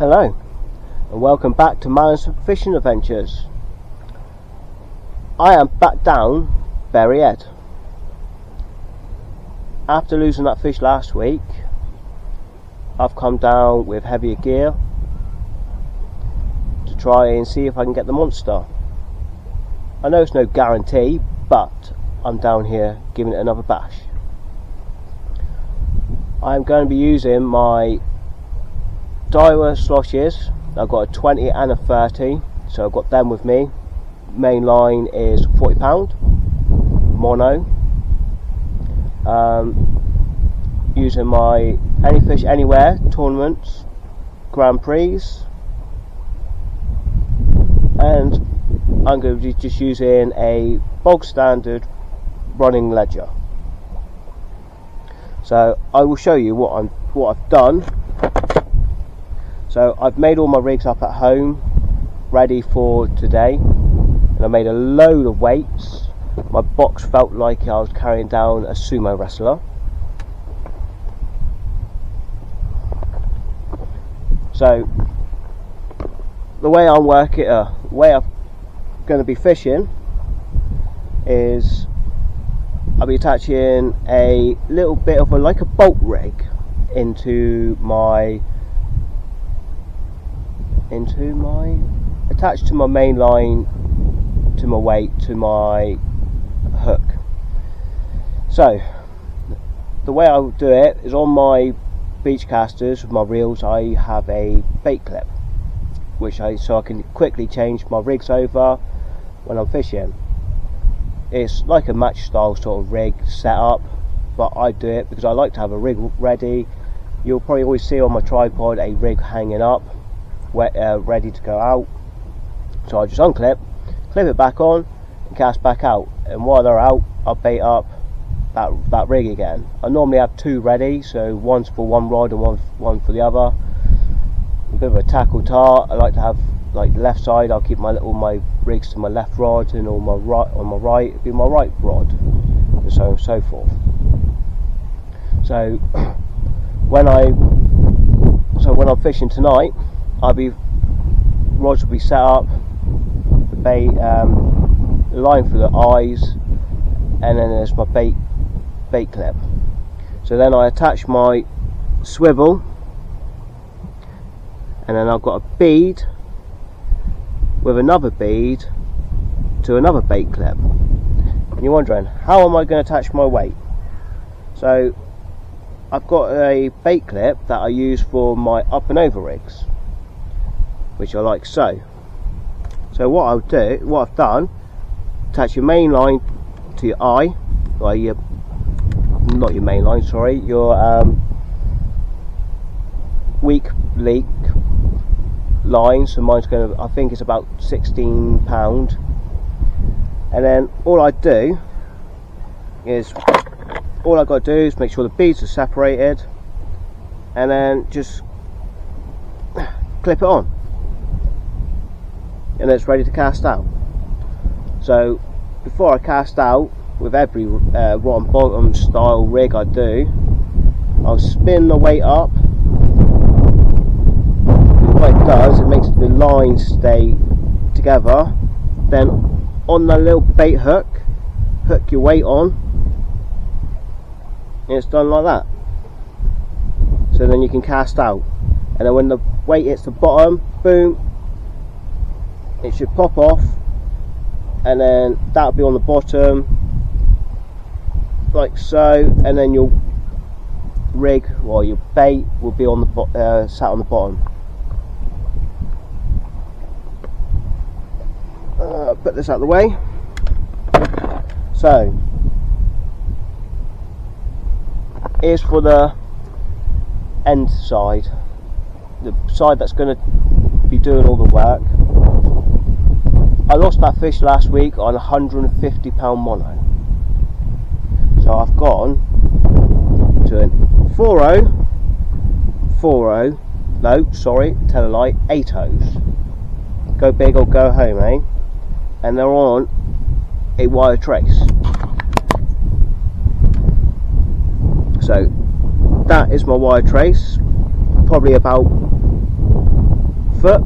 Hello and welcome back to Man's Fishing Adventures. I am back down Berry Head. After losing that fish last week, I've come down with heavier gear to try and see if I can get the monster. I know it's no guarantee, but I'm down here giving it another bash. I'm going to be using my Daiwa sloshes. I've got a 20 and a 30, so I've got them with me. Main line is £40 mono. Using my Any Fish Anywhere tournaments, Grand Prix, and I'm going to be just using a bog standard running ledger. So I will show you what I've done. So I've made all my rigs up at home ready for today, and I made a load of weights. My box felt like I was carrying down a sumo wrestler. So the way I'm working, the way I'm going to be fishing is I'll be attaching a little bit of like a bolt rig attached to my main line, to my weight, to my hook. So the way I will do it is on my beach casters with my reels I have a bait clip, so I can quickly change my rigs over when I'm fishing. It's like a match style sort of rig setup, but I do it because I like to have a rig ready. You'll probably always see on my tripod a rig hanging up, ready to go out. So I just unclip, clip it back on, and cast back out. And while they're out, I'll bait up that rig again. I normally have two ready, so one's for one rod and one for the other. A bit of a tackle tar. I like to have, like, the left side, I'll keep all my rigs to my left rod, and on my right it'll be my right rod, and so on and so forth. So when I'm fishing tonight, rods will be set up, the bait, the line for the eyes, and then there's my bait clip. So then I attach my swivel, and then I've got a bead with another bead to another bait clip. And you're wondering, how am I going to attach my weight? So I've got a bait clip that I use for my up and over rigs, which I like so. So what I've done, attach your main line to your eye, or not your main line, sorry, your weak link line. So mine's I think it's about £16, and then all I've got to do is make sure the beads are separated, and then just clip it on, and it's ready to cast out. So before I cast out, with every rotten bottom style rig I do, I'll spin the weight up. What it does, it makes the lines stay together. Then on the little bait hook your weight on, and it's done like that. So then you can cast out, and then when the weight hits the bottom, boom, it should pop off, and then that'll be on the bottom like so, and then your rig or your bait will be on the sat on the bottom. Put this out of the way. So here's for the end side, the side that's going to be doing all the work. I lost that fish last week on £150 mono, so I've gone to a 4.0, no, sorry, tell a lie, 8.0s. Go big or go home, eh? And they're on a wire trace. So that is my wire trace, probably about foot,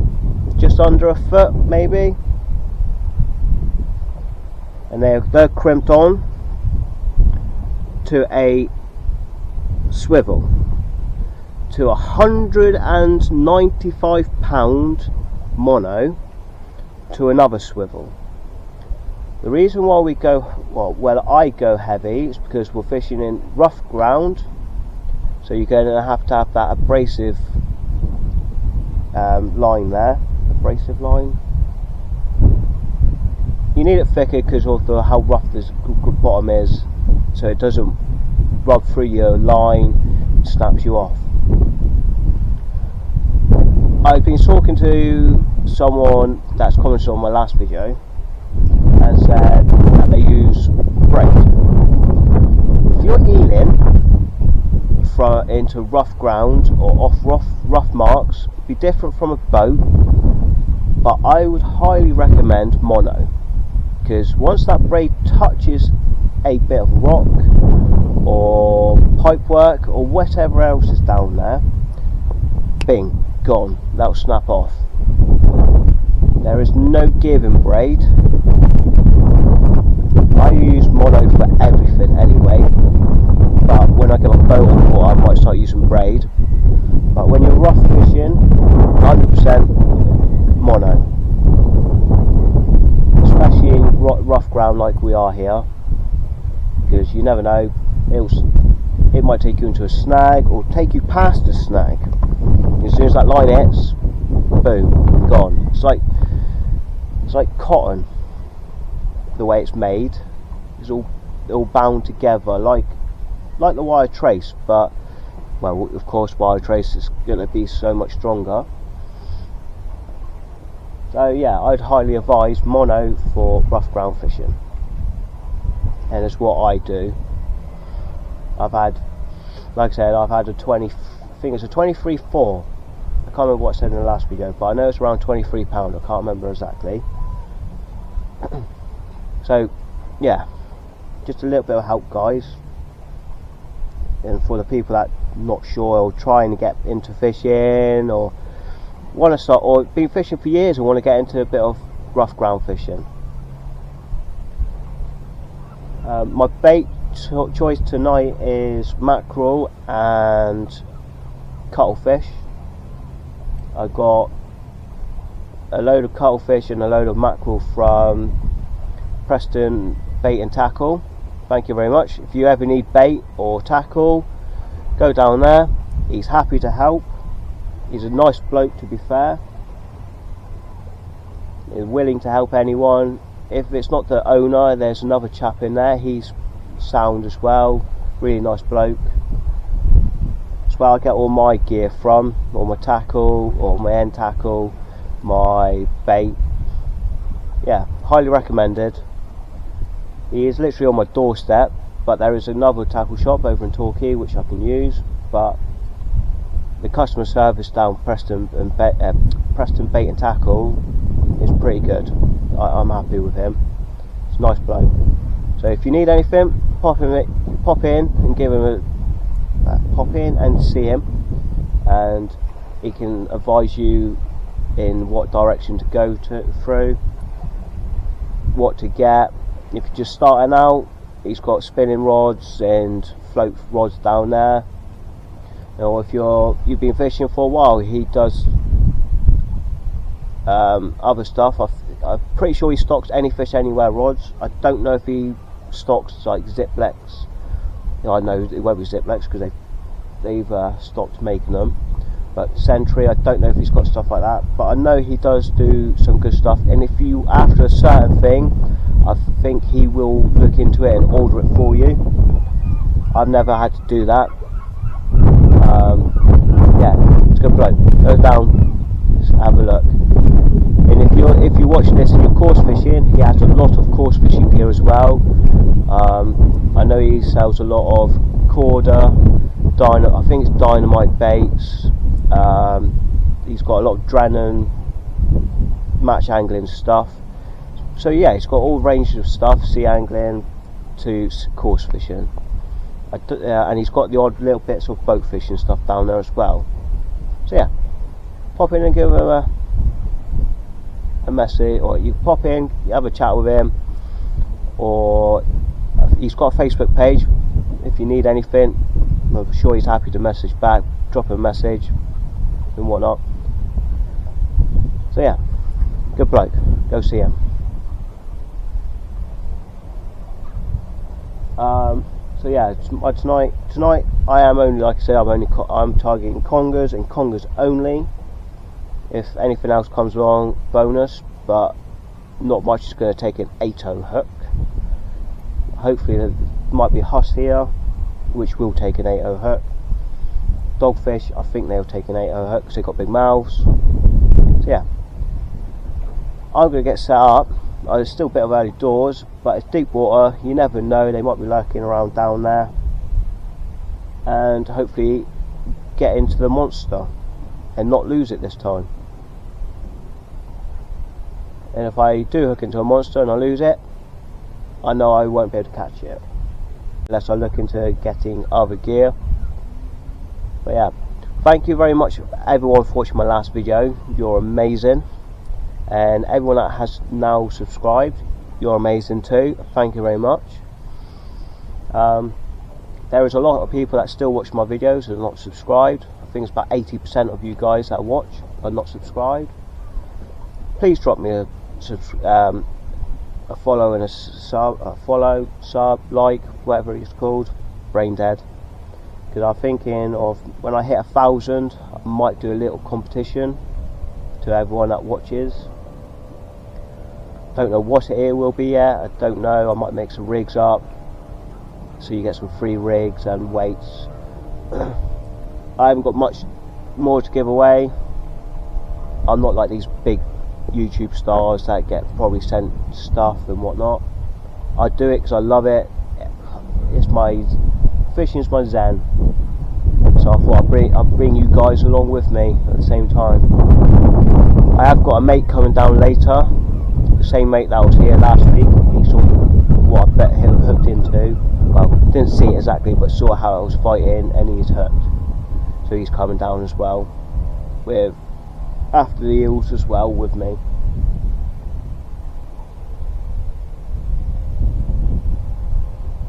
just under a foot maybe, and they're crimped on to a swivel, to 195 pound mono to another swivel. The reason why we go, well I go heavy, is because we're fishing in rough ground, so you're going to have that abrasive line there, abrasive line. You need it thicker because of how rough this bottom is, so it doesn't rub through your line and snaps you off. I've been talking to someone that's commented on my last video and said that they use braid. If you're eeling into rough ground or off rough marks, it'd be different from a boat, but I would highly recommend mono, because once that braid touches a bit of rock or pipework or whatever else is down there, bing, gone, that'll snap off. There is no give in braid. I use mono for everything anyway, but when I get my boat on water I might start using braid. But when you're rough fishing, 100% mono, especially in rough ground like we are here, because you never know, it might take you into a snag or take you past a snag. As soon as that line hits, boom, gone. It's like cotton, the way it's made. It's all bound together like the wire trace, but well, of course wire trace is going to be so much stronger. So yeah, I'd highly advise mono for rough ground fishing, and it's what I do. I've had, like I said, I've had a 20, I think it's a 23.4. I can't remember what I said in the last video, but I know it's around 23 pound. I can't remember exactly. So yeah, just a little bit of help, guys, and for the people that are not sure or trying to get into fishing or want to start, or been fishing for years and want to get into a bit of rough ground fishing. My bait choice tonight is mackerel and cuttlefish. I got a load of cuttlefish and a load of mackerel from Preston Bait and Tackle. Thank you very much. If you ever need bait or tackle, go down there. He's happy to help. He's a nice bloke, to be fair. He's willing to help anyone. If it's not the owner, there's another chap in there. He's sound as well. Really nice bloke. That's where I get all my gear from. All my tackle, or my end tackle, my bait. Yeah, highly recommended. He is literally on my doorstep, but there is another tackle shop over in Torquay which I can use, but the customer service down Preston Bait and Tackle is pretty good. I'm happy with him. It's a nice bloke. So if you need anything, pop in and give him pop in and see him, and he can advise you in what direction to go through, what to get. If you're just starting out, he's got spinning rods and float rods down there. Or if you've been fishing for a while, he does other stuff. I'm pretty sure he stocks any fish anywhere rods. I don't know if he stocks like Ziplex. I know it won't be Ziplex because they've stopped making them. But Sentry, I don't know if he's got stuff like that. But I know he does do some good stuff. And if you after a certain thing, I think he will look into it and order it for you. I've never had to do that. Yeah, it's a good bloke. Go down, just have a look. And if you watch this and you're course fishing, he has a lot of course fishing gear as well. I know he sells a lot of Corda, I think it's dynamite baits. He's got a lot of Drennan match angling stuff. So yeah, he's got all ranges of stuff, sea angling to course fishing. And he's got the odd little bits of boat fishing stuff down there as well. So yeah, pop in and give him a a message, or you pop in, you have a chat with him, or he's got a Facebook page. If you need anything, I'm sure he's happy to message back, drop a message and whatnot. So yeah, good bloke, go see him. So yeah, tonight I am only, like I said, I'm targeting congers and congers only. If anything else comes along, bonus, but not much is going to take an 8-0 hook. Hopefully there might be a huss here, which will take an 8-0 hook. Dogfish, I think they'll take an 8-0 hook because they've got big mouths. So yeah, I'm going to get set up. It's still a bit of early doors, but it's deep water, you never know, they might be lurking around down there, and hopefully get into the monster and not lose it this time. And if I do hook into a monster and I lose it, I know I won't be able to catch it unless I look into getting other gear. But yeah, thank you very much everyone for watching my last video. You're amazing. And everyone that has now subscribed, you're amazing too. Thank you very much. There is a lot of people that still watch my videos and are not subscribed. I think it's about 80% of you guys that watch are not subscribed. Please drop me a follow and a sub, like, whatever it's called, brain dead. Because I'm thinking of when I hit 1,000, I might do a little competition to everyone that watches. Don't know what it will be yet, I don't know. I might make some rigs up so you get some free rigs and weights. I haven't got much more to give away. I'm not like these big YouTube stars that get probably sent stuff and whatnot. I do it because I love it. It's my fishing's my zen, so I thought I'd bring you guys along with me at the same time. I have got a mate coming down later, the same mate that was here last week. He saw what I bet him hooked into. Well, didn't see it exactly, but saw how I was fighting, and he's hooked. So he's coming down as well, with after the eels as well with me.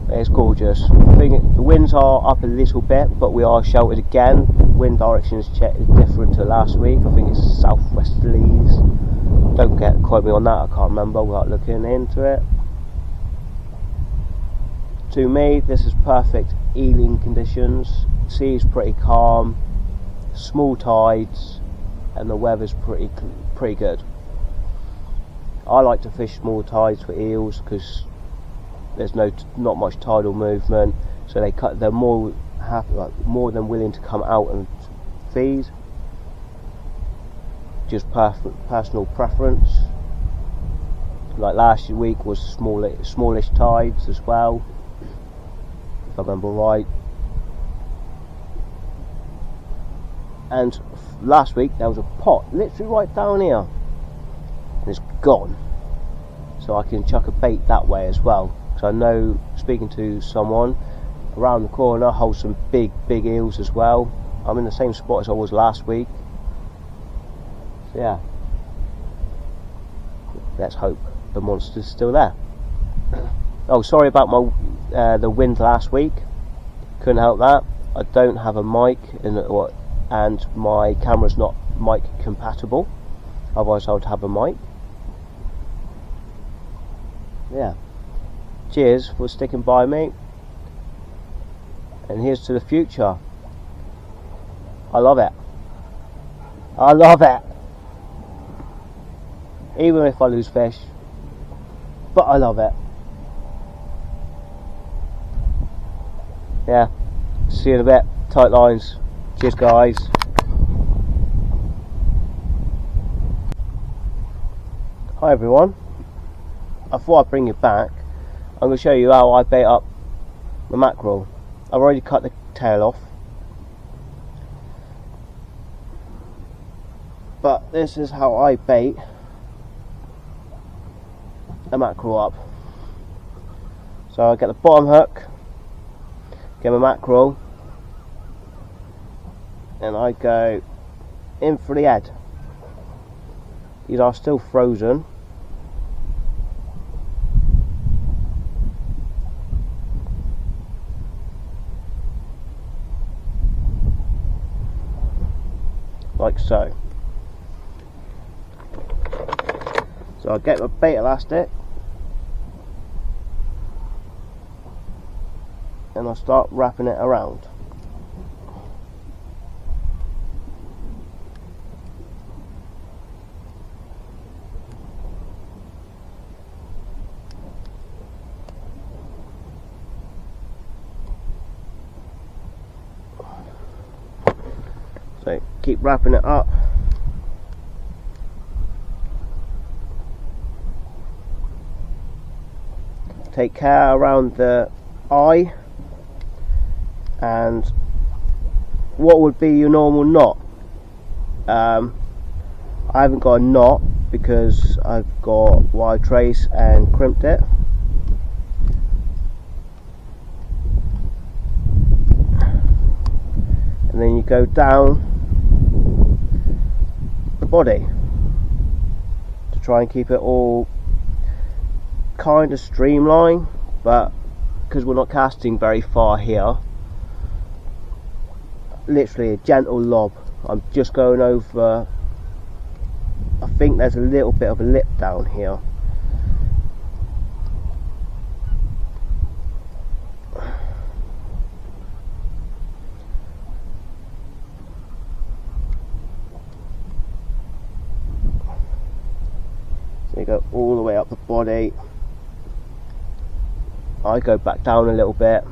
It's gorgeous. I think the winds are up a little bit, but we are sheltered again. Wind direction is different to last week. I think it's southwesterlies. Don't quote me on that, I can't remember without looking into it. To me, this is perfect eeling conditions. The sea is pretty calm, small tides, and the weather's pretty good. I like to fish small tides for eels because there's not much tidal movement, so they're more than willing to come out and feed. Just personal preference. Like last week was smallish tides as well, if I remember right. And last week there was a pot literally right down here, and it's gone. So I can chuck a bait that way as well. So I know, speaking to someone around the corner, holds some big eels as well. I'm in the same spot as I was last week. So yeah, let's hope the monster's still there. Oh, sorry about my the wind last week. Couldn't help that. I don't have a mic and my camera's not mic compatible. Otherwise I would have a mic. Yeah. Cheers for sticking by me, and here's to the future. I love it. I love it. Even if I lose fish, but I love it. Yeah, see you in a bit. Tight lines. Cheers guys. Hi everyone. I thought I'd bring you back. I'm going to show you how I bait up the mackerel. I've already cut the tail off, but this is how I bait the mackerel up. So I get the bottom hook, get my mackerel, and I go in for the head. These are still frozen. Like so. So I'll get my bait elastic and I'll start wrapping it around. So keep wrapping it up. Take care around the eye and what would be your normal knot. I haven't got a knot because I've got wire trace and crimped it. And then you go down the body to try and keep it all kind of streamlined, but because we're not casting very far here, literally a gentle lob. I'm just going over, I think there's a little bit of a lip down here. So you go all the way up the body. I go back down a little bit.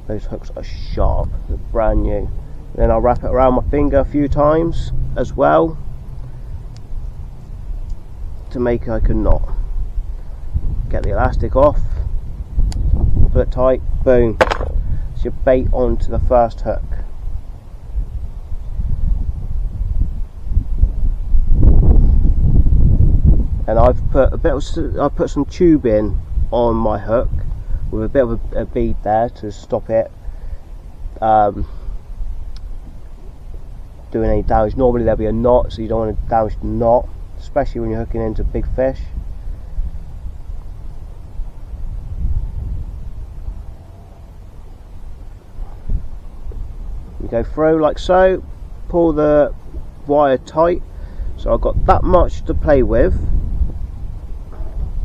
Those hooks are sharp, they're brand new. Then I'll wrap it around my finger a few times as well to make like a knot. Get the elastic off, pull it tight, boom. It's your bait onto the first hook. And I've put some tube in on my hook with a bit of a bead there to stop it doing any damage. Normally there'll be a knot, so you don't want to damage the knot, especially when you're hooking into big fish. You go through like so, pull the wire tight, so I've got that much to play with.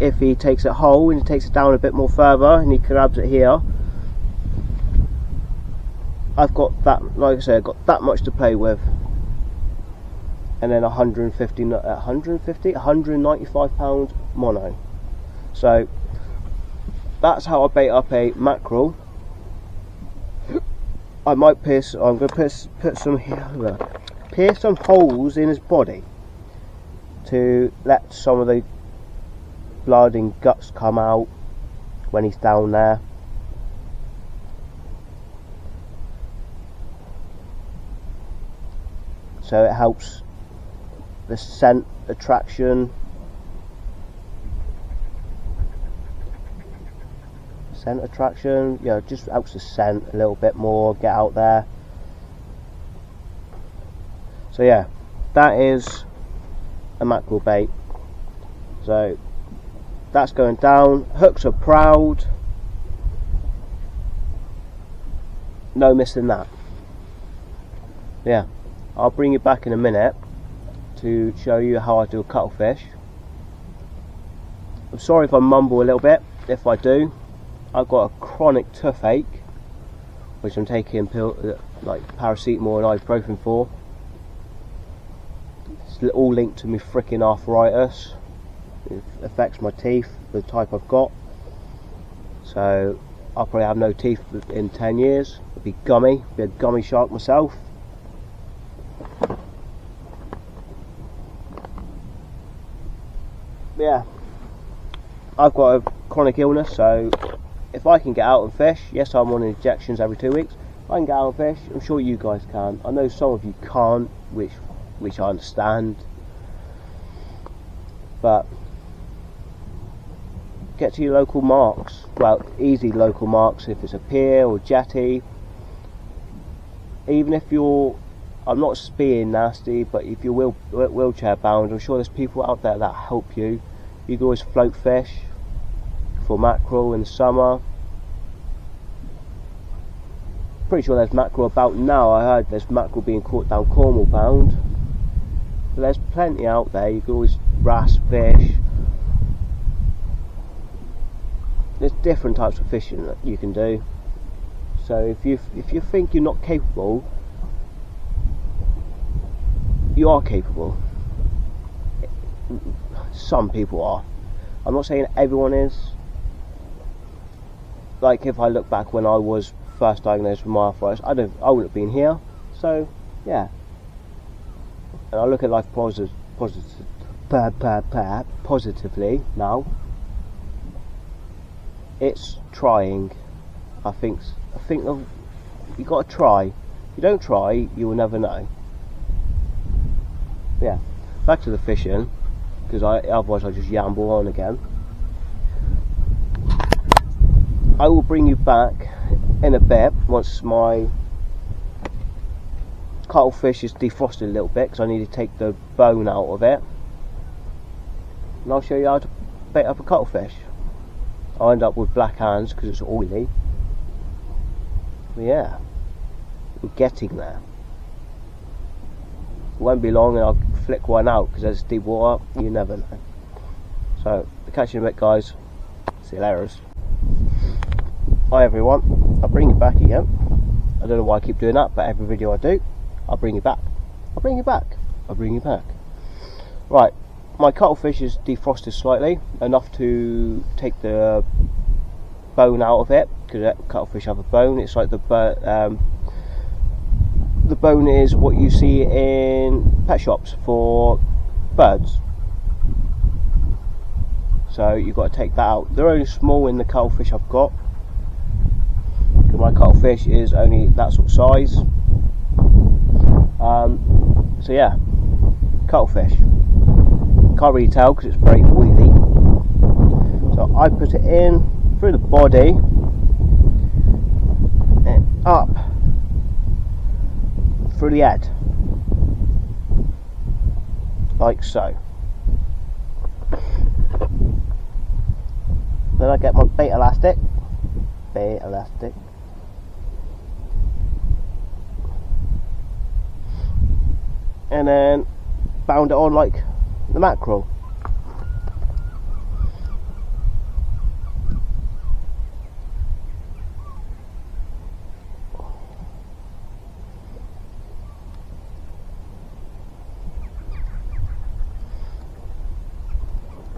If he takes it whole and he takes it down a bit more further and he grabs it here, I've got that, like I said, I've got that much to play with. And then 195 pound mono. So that's how I bait up a mackerel. I might pierce, I'm going to put some here, pierce some holes in his body to let some of the blood and guts come out when he's down there. So it helps the scent attraction. Yeah, just helps the scent a little bit more get out there. So yeah, that is a mackerel bait. So that's going down. Hooks are proud. No missing that. Yeah, I'll bring you back in a minute to show you how I do a cuttlefish. I'm sorry if I mumble a little bit. If I do, I've got a chronic toothache, which I'm taking like paracetamol and ibuprofen for. It's all linked to my freaking arthritis. It affects my teeth, the type I've got. So I'll probably have no teeth in 10 years. I'll be gummy, be a gummy shark myself. Yeah, I've got a chronic illness, so if I can get out and fish, yes, I'm on injections every 2 weeks. If I can get out and fish, I'm sure you guys can. I know some of you can't, which I understand, but get to your local marks. Well, easy local marks if it's a pier or jetty. Even if you're I'm not being nasty, but if you're wheelchair bound, I'm sure there's people out there that help you. You can always float fish for mackerel in the summer. Pretty sure there's mackerel about now. I heard there's mackerel being caught down Cornwall bound. But there's plenty out there. You can always wrasse fish. There's different types of fishing that you can do. So if you think you're not capable, you are capable. Some people are. I'm not saying everyone is. Like if I look back when I was first diagnosed with myarthritis, I wouldn't have been here. So yeah. And I look at life positively now. It's trying. I think you got to try. If you don't try, you will never know. Yeah. Back to the fishing, because otherwise I just yamble on again. I will bring you back in a bit once my cuttlefish is defrosted a little bit, because I need to take the bone out of it, and I'll show you how to bait up a cuttlefish. I'll end up with black hands because it's oily. But yeah, I'm getting there. It won't be long and I'll flick one out, because there's deep water, you never know. So, I'll catch you in a bit, guys. See you later. Hi everyone, I'll bring you back again. I don't know why I keep doing that, but every video I do, I'll bring you back. I'll bring you back. I'll bring you back. Right, my cuttlefish is defrosted slightly, enough to take the bone out of it, because cuttlefish have a bone. It's like the bone is what you see in pet shops for birds. So you've got to take that out. They're only small in the cuttlefish I've got. My cuttlefish is only that sort of size. So yeah, cuttlefish. Can't really tell because it's very oily. So I put it in through the body and up through the head, like so. Then I get my bait elastic, and then bound it on like the mackerel.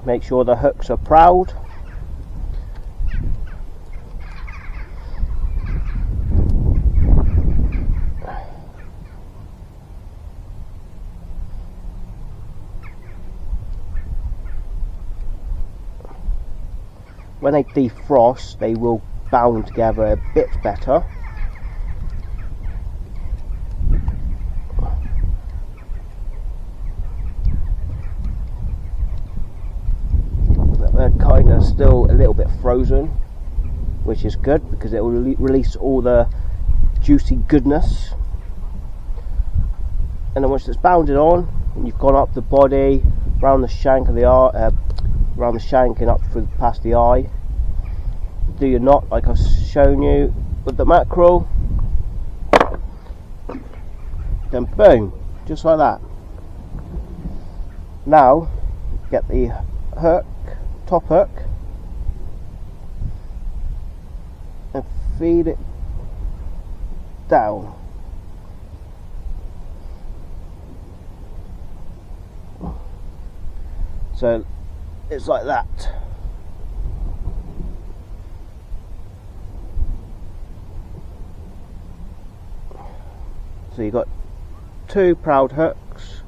Make sure the hooks are proud. When they defrost, they will bound together a bit better. They're kind of still a little bit frozen, which is good because it will release all the juicy goodness. And then once it's bounded on, and you've gone up the body, round the shank of the eye, around the shank and up through past the eye, do your knot like I've shown you with the mackerel, then boom, just like that. Now get the hook, top hook, and feed it down. So it's like that. So you've got two proud hooks,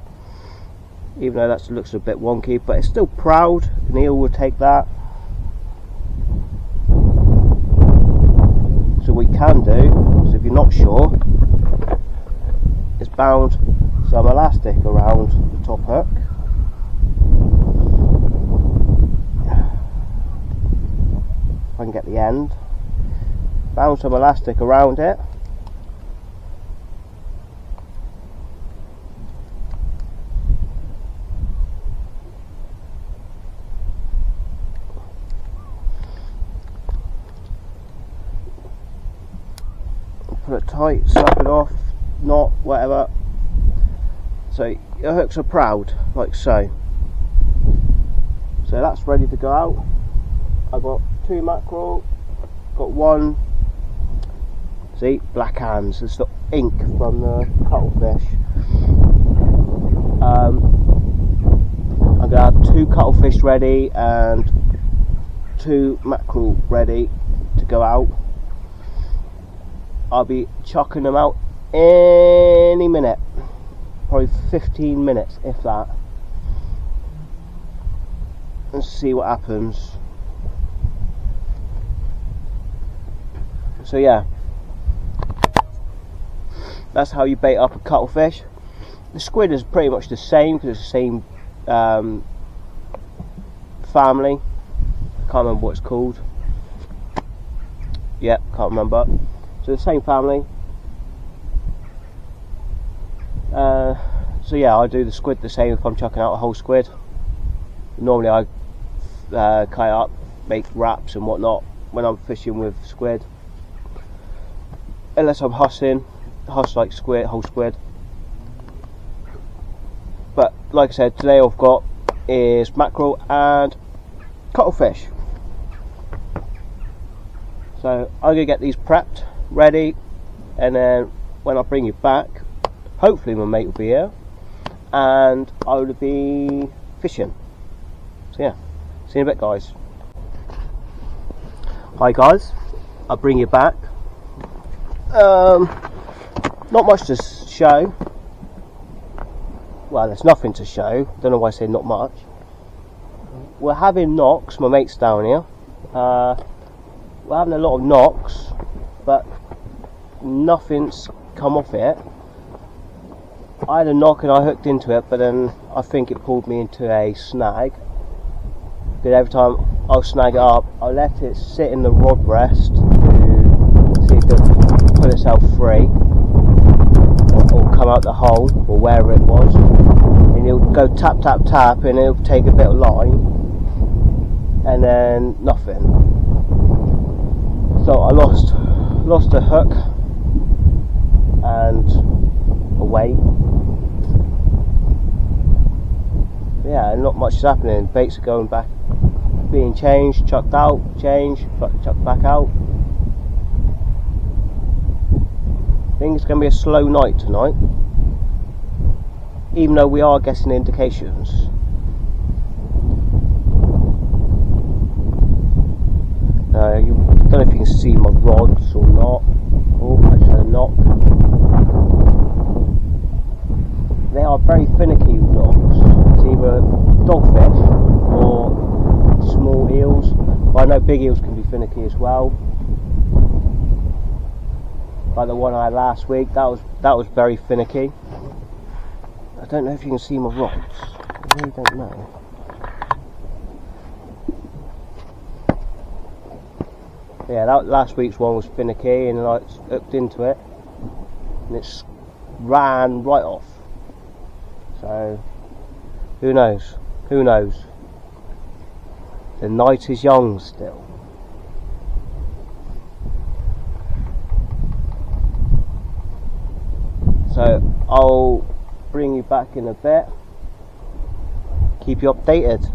even though that looks a bit wonky, but it's still proud. Neil will take that. So we can do, so if you're not sure, is bound some elastic around the top hook. If I can get the end, bound some elastic around it, Pull it tight, slap it off, knot, whatever. So your hooks are proud, like so. So that's ready to go out. I've got 2 mackerel, got 1, see, black hands, it's the ink from the cuttlefish. I'm going to have 2 cuttlefish ready and 2 mackerel ready to go out. I'll be chucking them out any minute, probably 15 minutes if that. Let's see what happens. So yeah, that's how you bait up a cuttlefish. The squid is pretty much the same because it's the same family. I can't remember what it's called. Yep, can't remember. So the same family. So yeah, I do the squid the same if I'm chucking out a whole squid. Normally I cut up, make wraps and whatnot when I'm fishing with squid. Unless I'm hussing like squid, whole squid. But like I said, today I've got is mackerel and cuttlefish. So I'm gonna get these prepped, ready, and then when I bring you back, hopefully my mate will be here and I will be fishing. So yeah, see you in a bit, guys. Hi guys, I'll bring you back. Not much to show. Well, there's nothing to show. Don't know why I say not much. We're having knocks. My mate's down here. We're having a lot of knocks, but nothing's come off it. I had a knock and I hooked into it, but then I think it pulled me into a snag. Because every time I'll snag it up, I'll let it sit in the rod rest to see if it'll pull itself free, or come out the hole, or wherever it was. And it'll go tap tap tap, and it'll take a bit of line, and then nothing. So I lost a hook and a weight. Yeah, not much is happening. Baits are going back, being changed, chucked out, changed, chucked back out. I think it's going to be a slow night tonight, even though we are getting indications. You don't know if you can see my rods or not. Oh, I just had a knock. They are very finicky knocks. It's either dogfish or small eels. But I know big eels can be finicky as well. Like the one I had last week, that was very finicky. I don't know if you can see my rods. I really don't know. Yeah, that last week's one was finicky, and I hooked into it, and it ran right off. So, who knows? Who knows? The night is young still. So, I'll bring you back in a bit. Keep you updated.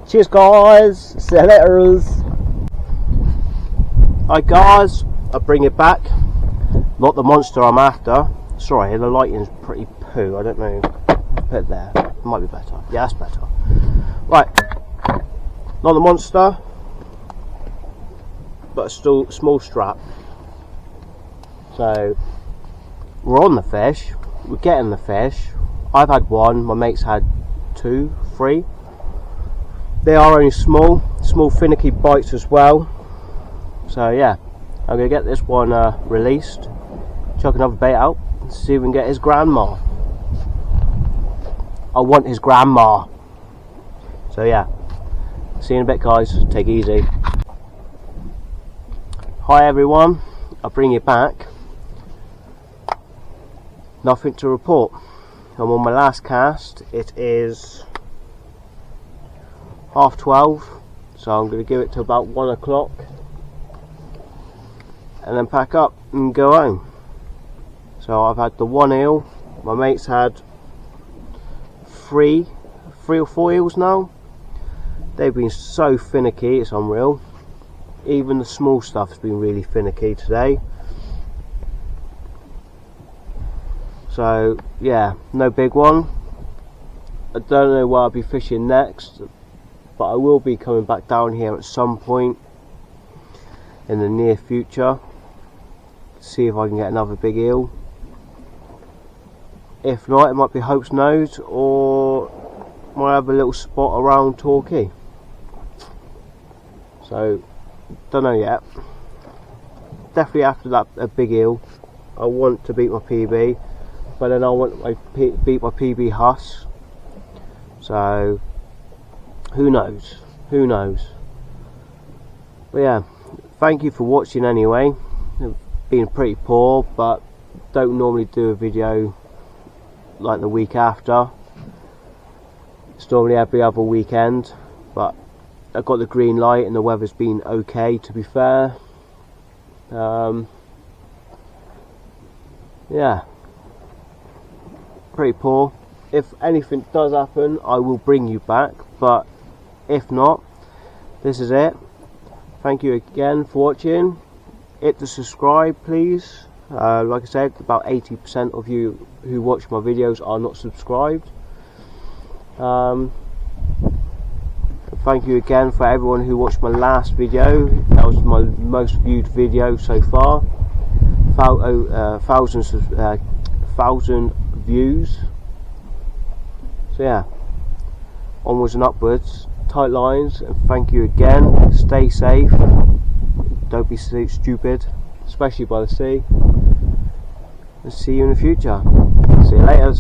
Cheers, guys. See you later. Hi guys, I'll bring it back. Not the monster I'm after. Sorry, the lighting's pretty poo. I don't know. Put it there. It might be better. Yeah, that's better. Right. Not the monster, but a still small strap. So we're on the fish. We're getting the fish. I've had 1. My mate's had 2, 3. They are only small finicky bites as well. So yeah, I'm going to get this one released, chuck another bait out, and see if we can get his grandma. I want his grandma. So yeah, see you in a bit, guys. Take it easy. Hi everyone, I'll bring you back. Nothing to report. I'm on my last cast. It is 12:30, so I'm going to give it to about 1 o'clock. and then pack up and go home. So I've had the one eel, my mate's had three or four eels now. They've been so finicky, it's unreal. Even the small stuff's been really finicky today. So yeah, no big one. I don't know where I'll be fishing next, but I will be coming back down here at some point in the near future, see if I can get another big eel. If not, it might be Hope's Nose, or might have a little spot around Torquay. So don't know yet. Definitely after that, a big eel, I want to beat my PB, but then I want to beat my PB Huss. So who knows, who knows. But yeah, thank you for watching anyway. It's been pretty poor, but don't normally do a video like the week after. It's normally every other weekend, but I got the green light and the weather's been okay, to be fair. Yeah, pretty poor. If anything does happen, I will bring you back, but if not, this is it. Thank you again for watching. Hit the subscribe, please. Like I said, about 80% of you who watch my videos are not subscribed. Thank you again for everyone who watched my last video. That was my most viewed video so far. 1,000 views. So yeah, onwards and upwards, tight lines, and thank you again. Stay safe, don't be stupid, especially by the sea, and see you in the future. See you later.